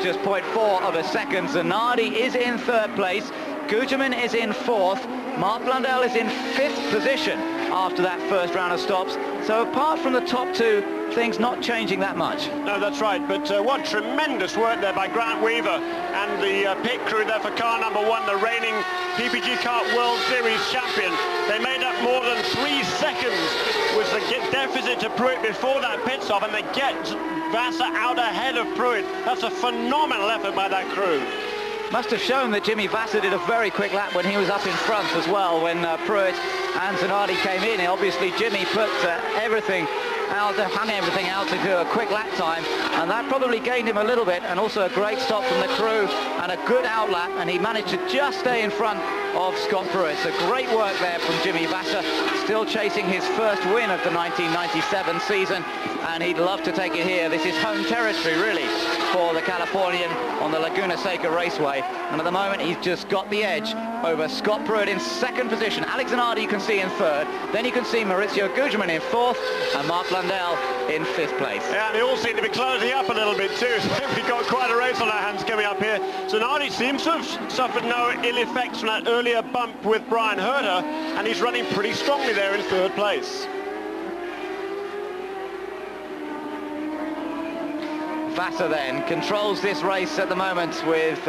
just 0.4 of a second. Zanardi is in third place. Guterman is in fourth. Mark Blundell is in fifth position after that first round of stops. So apart from the top two, things not changing that much. No, that's right, but what tremendous work there by Grant Weaver and the pit crew there for car number one, the reigning PPG Kart World Series champion. They made up more than 3 seconds was the deficit to Pruitt before that pit stop, and they get Vassar out ahead of Pruitt. That's a phenomenal effort by that crew. Must have shown that Jimmy Vassar did a very quick lap when he was up in front as well, when Pruitt and Zanardi came in. Obviously Jimmy put everything out, hung everything out to do a quick lap time, and that probably gained him a little bit, and also a great stop from the crew and a good outlap, and he managed to just stay in front of Scott Pruitt. So great work there from Jimmy Vassar, still chasing his first win of the 1997 season, and he'd love to take it here. This is home territory really for the Californian on the Laguna Seca Raceway, and at the moment he's just got the edge over Scott Pruitt in second position. Alex Zanardi you can see in third, then you can see Maurizio Guterman in fourth, and Mark Blundell in fifth place. Yeah, and they all seem to be closing up a little bit too, so we've got quite a race on our hands coming up here. Zanardi seems to have suffered no ill effects from that earlier bump with Bryan Herta, and he's running pretty strongly there in third place. Vassar then controls this race at the moment with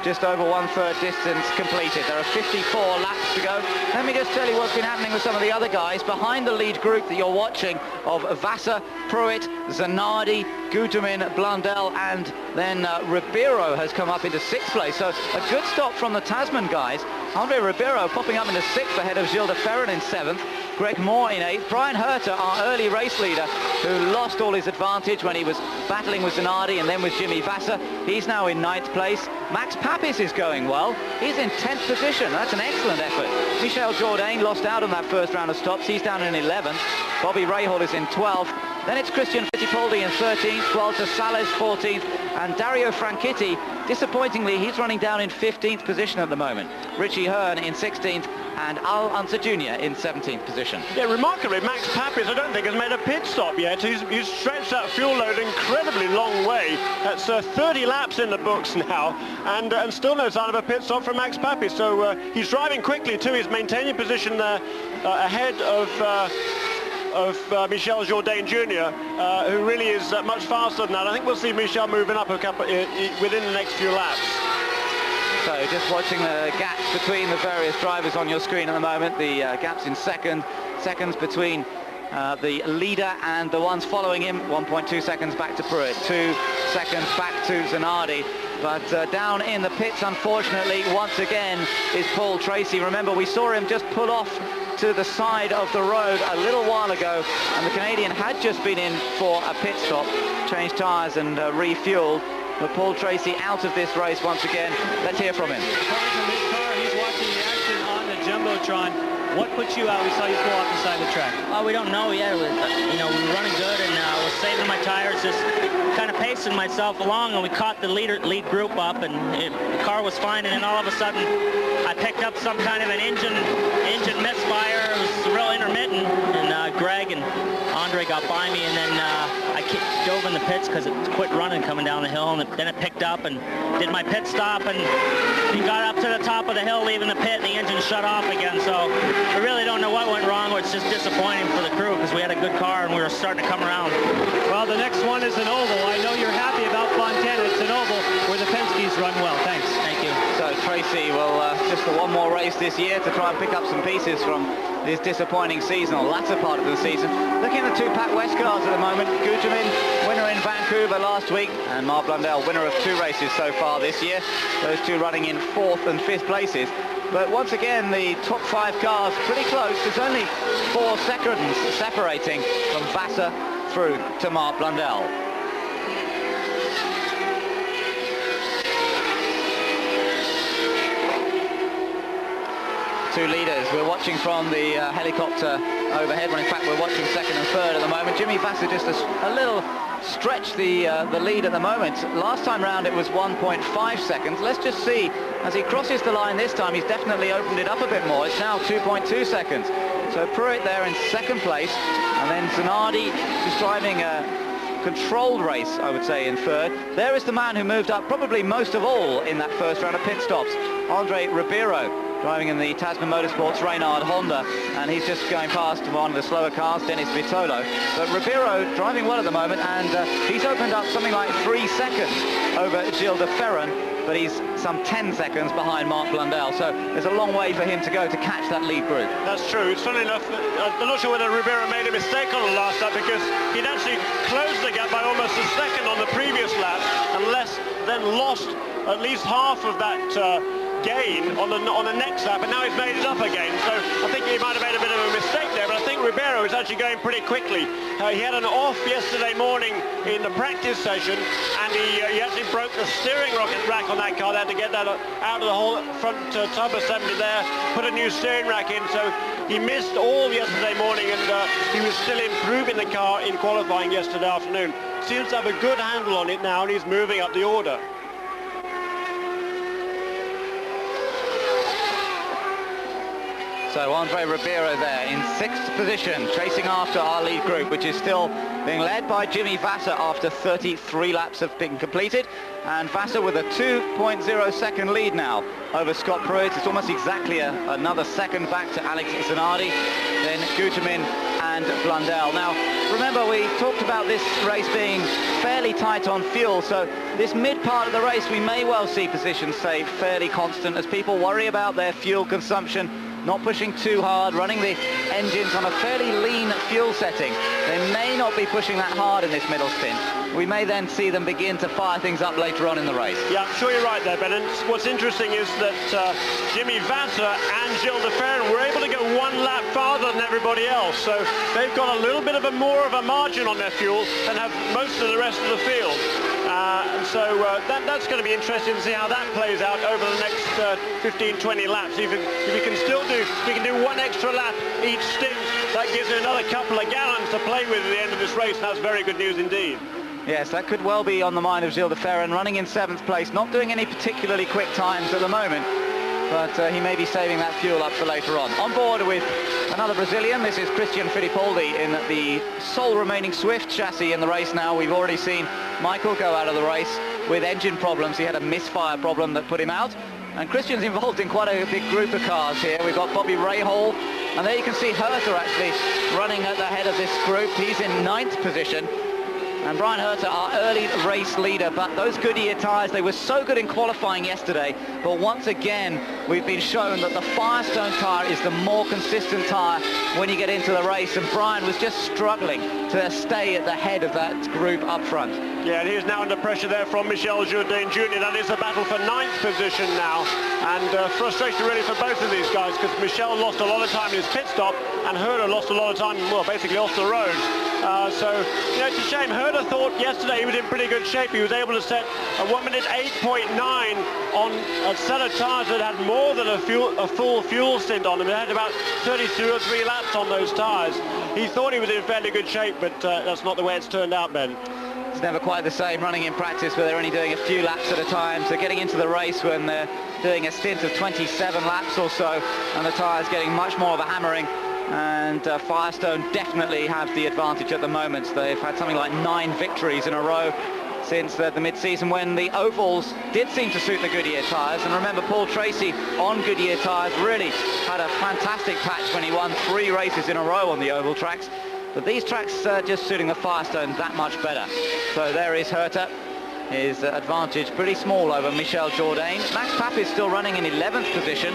just over 1/3 distance completed. There are 54 laps to go. Let me just tell you what's been happening with some of the other guys behind the lead group that you're watching of Vassar, Pruitt, Zanardi, Guterman, Blundell, and then Ribeiro has come up into sixth place. So a good stop from the Tasman guys. Andre Ribeiro popping up into sixth ahead of Gilles de Ferran in seventh. Greg Moore in eighth. Bryan Herta, our early race leader, who lost all his advantage when he was battling with Zanardi and then with Jimmy Vassar. He's now in ninth place. Max Papis is going well. He's in 10th position. That's an excellent effort. Michel Jourdain lost out on that first round of stops. He's down in 11th. Bobby Rahal is in 12th. Then it's Christian Fittipaldi in 13th, Walter Sales 14th, and Dario Franchitti, disappointingly, he's running down in 15th position at the moment. Richie Hearn in 16th, and Al Unser Jr. in 17th position. Yeah, remarkably, Max Papis, I don't think, has made a pit stop yet. He's stretched that fuel load incredibly long way. That's 30 laps in the books now, and still no sign of a pit stop from Max Papis. So he's driving quickly too. He's maintaining position there ahead of Michel Jourdain Jr., who really is much faster than that. I think we'll see Michel moving up a couple within the next few laps. So just watching the gaps between the various drivers on your screen at the moment, the gaps in seconds between the leader and the ones following him. 1.2 seconds back to Pruitt, 2 seconds back to Zanardi. But down in the pits, unfortunately, once again, is Paul Tracy. Remember, we saw him just pull off to the side of the road a little while ago, and the Canadian had just been in for a pit stop, changed tyres and refueled. But Paul Tracy out of this race once again. Let's hear from him. He's watching the action on the Jumbotron. What put you out? We saw you pull off the side of the track. Oh, we don't know yet. We were running good, and I was saving my tires, just kind of pacing myself along, and we caught the lead group up, and the car was fine, and then all of a sudden I picked up some kind of an engine misfire. It was real intermittent, and Greg and Andre got by me, and then I dove in the pits because it quit running coming down the hill, and then it picked up and did my pit stop, and we got up to the top of the hill leaving the pit, and the engine shut off again. So we really don't know what went wrong, or it's just disappointing for the crew because we had a good car and we were starting to come around. Well, the next one is an oval. I know you're happy about Fontana. It's an oval where the Penske's run well. Thanks. Thank you. So Tracy will just for one more race this year to try and pick up some pieces from this disappointing season, or latter part of the season. Looking at the two Pac West cars at the moment, Guterman, winner in Vancouver last week, and Mark Blundell, winner of 2 races so far this year. Those two running in 4th and 5th places. But once again, the top 5 cars pretty close. There's only 4 seconds separating from Vassar through to Mark Blundell. Two leaders. We're watching from the helicopter overhead, when in fact we're watching second and third at the moment. Jimmy Vassar just a little stretched the lead at the moment. Last time round it was 1.5 seconds. Let's just see, as he crosses the line this time, he's definitely opened it up a bit more. It's now 2.2 seconds. So Pruitt there in second place, and then Zanardi just driving a controlled race, I would say, in third. There is the man who moved up probably most of all in that first round of pit stops, Andre Ribeiro, driving in the Tasman Motorsports Reynard Honda, and he's just going past one of the slower cars, Dennis Vitolo. But Ribeiro driving well at the moment, and he's opened up something like 3 seconds over Gilles de Ferran, but he's some 10 seconds behind Mark Blundell, so there's a long way for him to go to catch that lead group. That's true. It's funny enough, I'm not sure whether Ribeiro made a mistake on the last lap, because he'd actually closed the gap by almost a second on the previous lap, and then lost at least half of that gain on the next lap, and now he's made it up again. So I think he might have made a bit of a mistake there, but I think Ribeiro is actually going pretty quickly. He had an off yesterday morning in the practice session, and he actually broke the steering rack on that car. They had to get that out of the whole front tub assembly there, put a new steering rack in, so he missed all yesterday morning, and he was still improving the car in qualifying yesterday afternoon. Seems to have a good handle on it now, and he's moving up the order. So Andre Ribeiro there in 6th position, chasing after our lead group, which is still being led by Jimmy Vasser after 33 laps have been completed. And Vasser with a 2.0 second lead now over Scott Pruitt. It's almost exactly another second back to Alex Zanardi, then Guterman and Blundell. Now, remember, we talked about this race being fairly tight on fuel, so this mid part of the race we may well see positions stay fairly constant as people worry about their fuel consumption, not pushing too hard, running the engines on a fairly lean fuel setting. They may not be pushing that hard in this middle stint. We may then see them begin to fire things up later on in the race. Yeah, I'm sure you're right there, Ben. And what's interesting is that Jimmy Vasser and Gilles de Ferran were able to go 1 lap farther than everybody else. So they've got a little bit of more of a margin on their fuel than have most of the rest of the field. And so that's going to be interesting to see how that plays out over the next 15-20 laps. If you can still do 1 extra lap each stint, that gives you another couple of gallons to play with at the end of this race, and that's very good news indeed. Yes, that could well be on the mind of Gilles de Ferran, running in 7th place, not doing any particularly quick times at the moment, but he may be saving that fuel up for later on. On board with another Brazilian, this is Christian Fittipaldi in the sole remaining Swift chassis in the race now. We've already seen Michael go out of the race with engine problems. He had a misfire problem that put him out. And Christian's involved in quite a big group of cars here. We've got Bobby Rahal, and there you can see Herta actually running at the head of this group. He's in 9th position. And Bryan Herta, our early race leader, but those Goodyear tyres, they were so good in qualifying yesterday, but once again we've been shown that the Firestone tyre is the more consistent tyre when you get into the race, and Bryan was just struggling to stay at the head of that group up front. Yeah, and he is now under pressure there from Michel Jourdain Jr. That is a battle for 9th position now, and frustration really for both of these guys, because Michel lost a lot of time in his pit stop, and Herta lost a lot of time, well, basically off the road. So, you know, it's a shame. Herta thought yesterday he was in pretty good shape. He was able to set a 1:08.9 on a set of tyres that had more than a full fuel stint on them. It had about 32 or 3 laps on those tyres. He thought he was in fairly good shape, but that's not the way it's turned out, Ben. It's never quite the same running in practice where they're only doing a few laps at a time. So getting into the race when they're doing a stint of 27 laps or so, and the tyres getting much more of a hammering. And Firestone definitely have the advantage at the moment. They've had something like 9 victories in a row since the mid-season, when the ovals did seem to suit the Goodyear tyres. And remember, Paul Tracy on Goodyear tyres really had a fantastic patch when he won 3 races in a row on the oval tracks. But these tracks are just suiting the Firestone that much better. So there is Herta. His advantage pretty small over Michel Jourdain. Max Papp is still running in 11th position.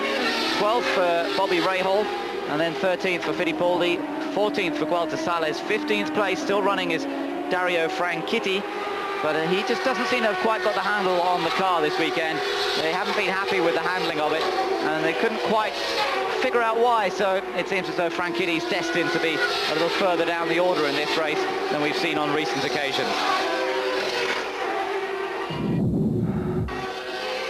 12th for Bobby Rahal. And then 13th for Fittipaldi, 14th for Gualter Sales, 15th place still running is Dario Franchitti, but he just doesn't seem to have quite got the handle on the car this weekend. They haven't been happy with the handling of it, and they couldn't quite figure out why, so it seems as though Franchitti's destined to be a little further down the order in this race than we've seen on recent occasions.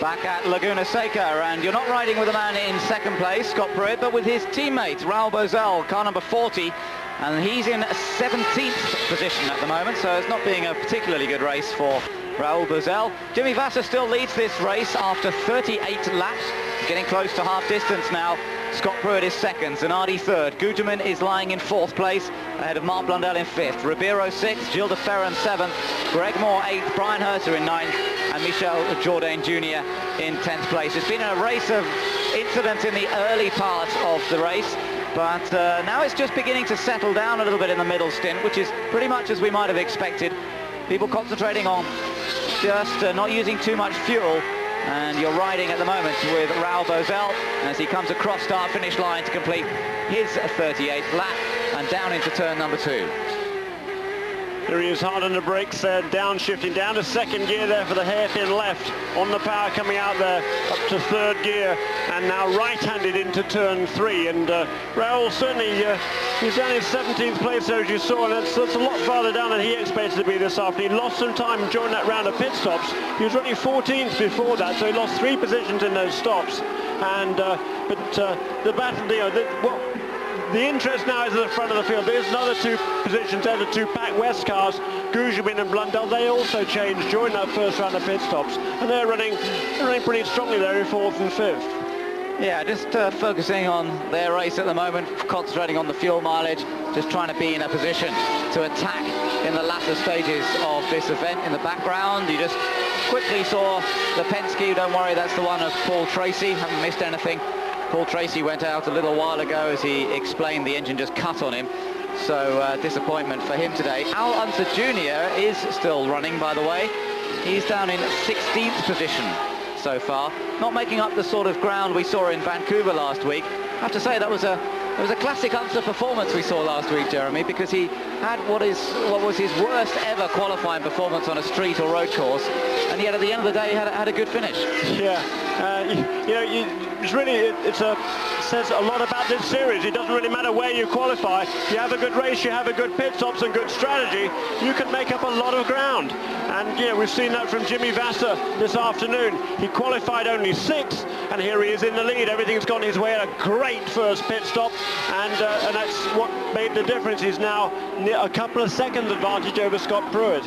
Back at Laguna Seca, and you're not riding with a man in 2nd place, Scott Pruitt, but with his teammate, Raul Boesel, car number 40, and he's in 17th position at the moment, so it's not being a particularly good race for Raoul Boesel. Jimmy Vasser still leads this race after 38 laps, getting close to half distance now. Scott Pruitt is second, Zanardi third, Guterman is lying in fourth place, ahead of Mark Blundell in fifth, Ribeiro sixth, Gilles de Ferran seventh, Greg Moore eighth, Bryan Herta in ninth, and Michel Jourdain Jr. in 10th place. It's been a race of incidents in the early part of the race, but now it's just beginning to settle down a little bit in the middle stint, which is pretty much as we might have expected. People concentrating on just not using too much fuel. And you're riding at the moment with Raoul Boesel as he comes across start-finish line to complete his 38th lap and down into turn number 2. Here he is hard on the brakes there, downshifting down to second gear there for the hairpin left. On the power coming out there up to third gear, and now right-handed into turn 3. And Raoul certainly, he's down in 17th place there as you saw, and that's a lot farther down than he expected to be this afternoon. He lost some time during that round of pit stops. He was running 14th before that, so he lost 3 positions in those stops. And the battle, the interest now is at the front of the field. There's another 2 positions there, the 2 Pac West cars, Guterman and Blundell. They also changed during that first round of pit stops, and they're running pretty strongly there in 4th and 5th. Yeah, just focusing on their race at the moment, concentrating on the fuel mileage, just trying to be in a position to attack in the latter stages of this event. In the background, you just quickly saw the Penske. Don't worry, that's the one of Paul Tracy. Haven't missed anything. Paul Tracy went out a little while ago as he explained the engine just cut on him. So disappointment for him today. Al Unser Jr. is still running, by the way. He's down in 16th position so far, not making up the sort of ground we saw in Vancouver last week. I have to say that was a classic Unser performance we saw last week, Jeremy, because he had what was his worst ever qualifying performance on a street or road course, and yet at the end of the day he had a good finish. Yeah, it says a lot about this series. It doesn't really matter where you qualify. You have a good race, you have a good pit stops and good strategy, you can make up a lot of ground. And we've seen that from Jimmy Vasser this afternoon. He qualified only 6th, and here he is in the lead. Everything's gone his way. A great first pit stop, and that's what made the difference. He's now a couple of seconds advantage over Scott Pruitt.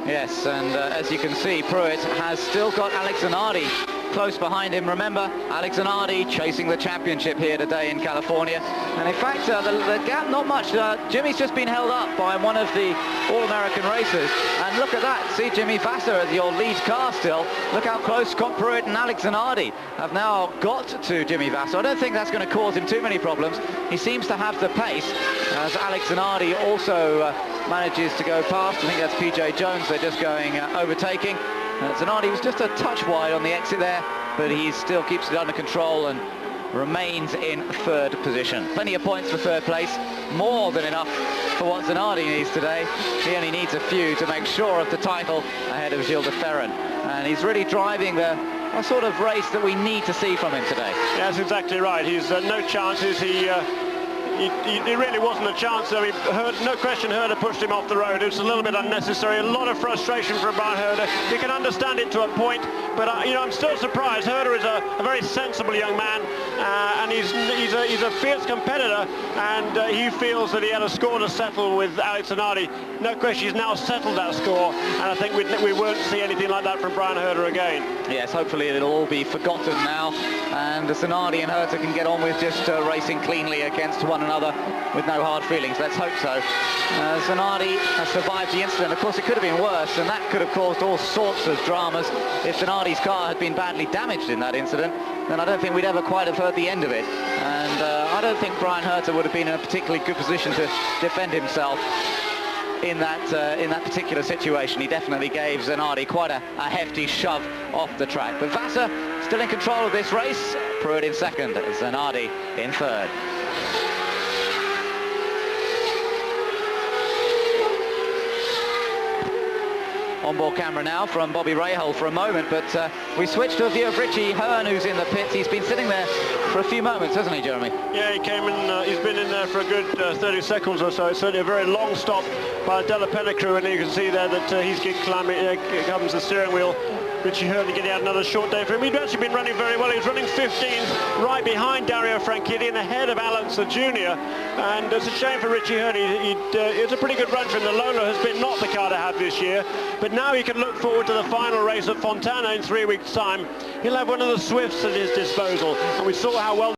Yes, and as you can see, Pruitt has still got Alex Zanardi close behind him. Remember, Alex Zanardi chasing the championship here today in California. And in fact, the gap, not much. Jimmy's just been held up by one of the All-American racers. And look at that. See Jimmy Vasser as your lead car still. Look how close Scott Pruitt and Alex Zanardi have now got to Jimmy Vasser. I don't think that's going to cause him too many problems. He seems to have the pace, as Alex Zanardi also manages to go past. I think that's PJ Jones. They're just going overtaking. Zanardi was just a touch wide on the exit there, but he still keeps it under control and remains in 3rd position. Plenty of points for 3rd place, more than enough for what Zanardi needs today. He only needs a few to make sure of the title ahead of Gilles de Ferran, and he's really driving a sort of race that we need to see from him today. Yeah, that's exactly right. He's no chances. He really wasn't a chance. I mean, no question Herta pushed him off the road. It was a little bit unnecessary. A lot of frustration from Bryan Herta. You can understand it to a point, but I'm still surprised. Herta is a very sensible young man, and he's a fierce competitor, and he feels that he had a score to settle with Alex Zanardi. No question, he's now settled that score, and I think we won't see anything like that from Bryan Herta again. Yes, hopefully it'll all be forgotten now, and Zanardi and Herta can get on with just racing cleanly against one another with no hard feelings. Let's hope so. Zanardi has survived the incident. Of course, it could have been worse, and that could have caused all sorts of dramas. If Zanardi's car had been badly damaged in that incident, then I don't think we'd ever quite have heard the end of it. And I don't think Bryan Herta would have been in a particularly good position to defend himself in that particular situation. He definitely gave Zanardi quite a hefty shove off the track. But Vasser still in control of this race. Pruitt in 2nd, Zanardi in 3rd. On-board camera now from Bobby Rahal for a moment, but We switch to a view of Richie Hearn, who's in the pits. He's been sitting there for a few moments, hasn't he, Jeremy? Yeah, he came in, he's been in there for a good 30 seconds or so. It's certainly a very long stop by the Della Penna crew, and you can see there that he's climbing, comes the steering wheel. Richie Herta getting out another short day for him. He'd actually been running very well. He was running 15th, right behind Dario Franchitti and ahead of Alex Jr. And it's a shame for Richie Herta. It's a pretty good run for him. The Lola has been not the car to have this year, but now he can look forward to the final race at Fontana in 3 weeks' time. He'll have one of the Swifts at his disposal, and we saw how well